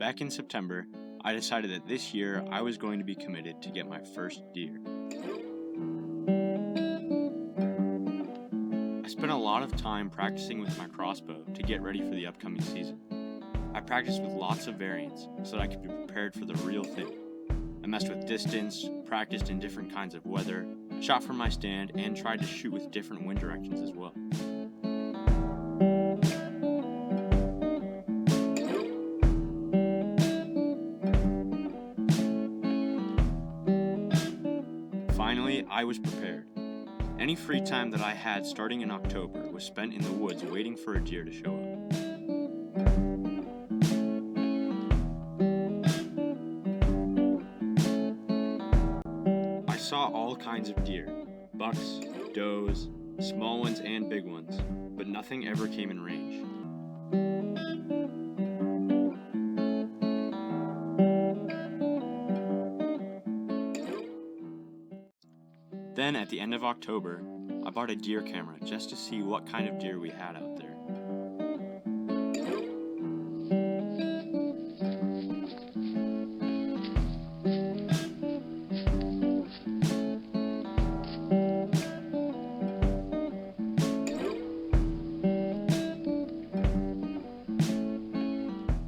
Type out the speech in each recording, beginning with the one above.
Back in September, I decided that this year I was going to be committed to get my first deer. I spent a lot of time practicing with my crossbow to get ready for the upcoming season. I practiced with lots of variants so that I could be prepared for the real thing. I messed with distance, practiced in different kinds of weather, shot from my stand, and tried to shoot with different wind directions as well. Finally, I was prepared. Any free time that I had starting in October was spent in the woods waiting for a deer to show up. I saw all kinds of deer, bucks, does, small ones and big ones, but nothing ever came in range. Then at the end of October, I bought a deer camera just to see what kind of deer we had out there.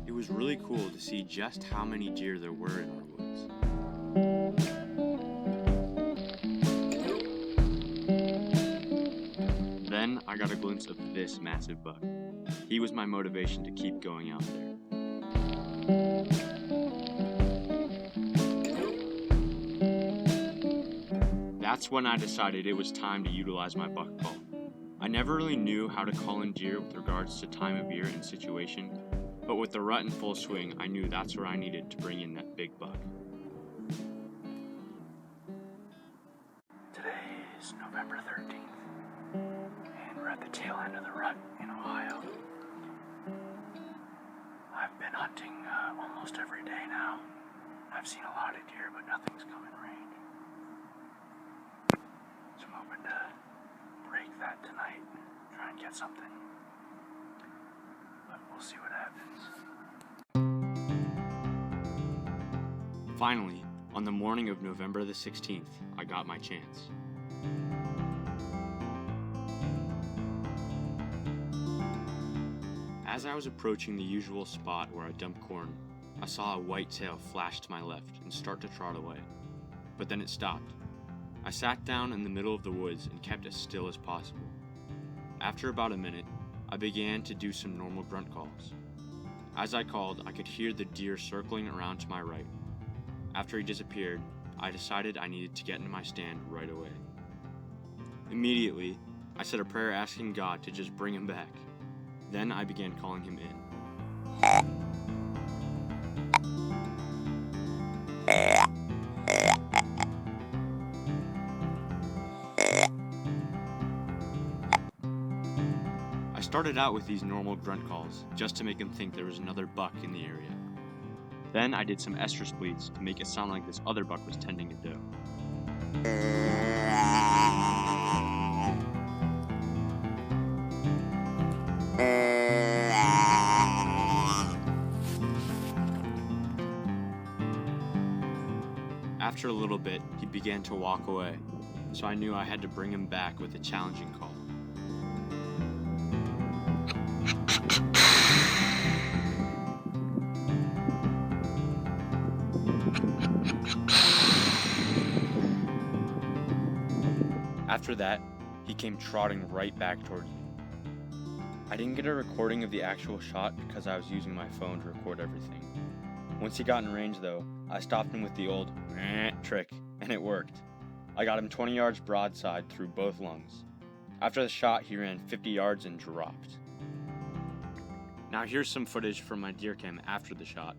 It was really cool to see just how many deer there were in our woods. Then I got a glimpse of this massive buck. He was my motivation to keep going out there. That's when I decided it was time to utilize my buck call. I never really knew how to call in deer with regards to time of year and situation, but with the rut in full swing, I knew that's where I needed to bring in that big buck. Today is November 13th. And we're at the tail end of the rut in Ohio. I've been hunting almost every day now. I've seen a lot of deer, but nothing's come in range. So I'm hoping to break that tonight, try and get something. But we'll see what happens. Finally, on the morning of November the 16th, I got my chance. As I was approaching the usual spot where I dump corn, I saw a white tail flash to my left and start to trot away. But then it stopped. I sat down in the middle of the woods and kept as still as possible. After about a minute, I began to do some normal grunt calls. As I called, I could hear the deer circling around to my right. After he disappeared, I decided I needed to get into my stand right away. Immediately, I said a prayer asking God to just bring him back. Then I began calling him in. I started out with these normal grunt calls just to make him think there was another buck in the area. Then I did some estrus bleats to make it sound like this other buck was tending a doe. After a little bit, he began to walk away, so I knew I had to bring him back with a challenging call. After that, he came trotting right back towards me. I didn't get a recording of the actual shot because I was using my phone to record everything. Once he got in range though, I stopped him with the old trick, and it worked. I got him 20 yards broadside through both lungs. After the shot, he ran 50 yards and dropped. Now here's some footage from my deer cam after the shot.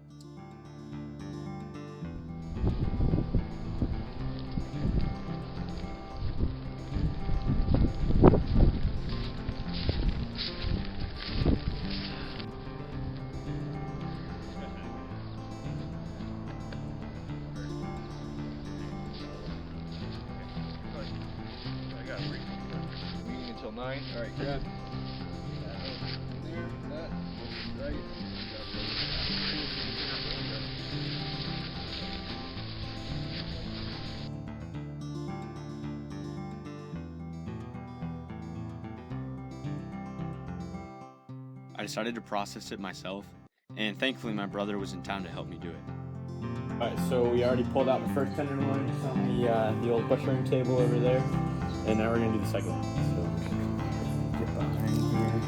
Until 9. All right, grab that over there, that right. I decided to process it myself, and thankfully my brother was in town to help me do it. Alright, so we already pulled out the first tenderloin. It's on the old butchering table over there. And now we're going to do the second one. So get behind here.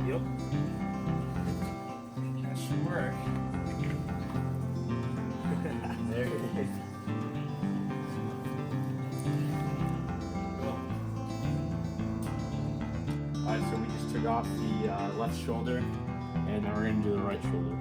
Yep. That should work. There it is. Cool. Alright, so we just took off the left shoulder, and now we're going to do the right shoulder.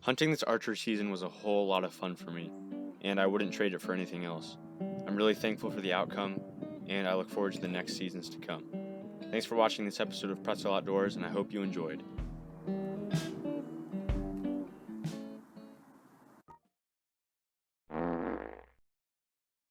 Hunting this archery season was a whole lot of fun for me, and I wouldn't trade it for anything else. I'm really thankful for the outcome, and I look forward to the next seasons to come. Thanks for watching this episode of Pretzel Outdoors, and I hope you enjoyed.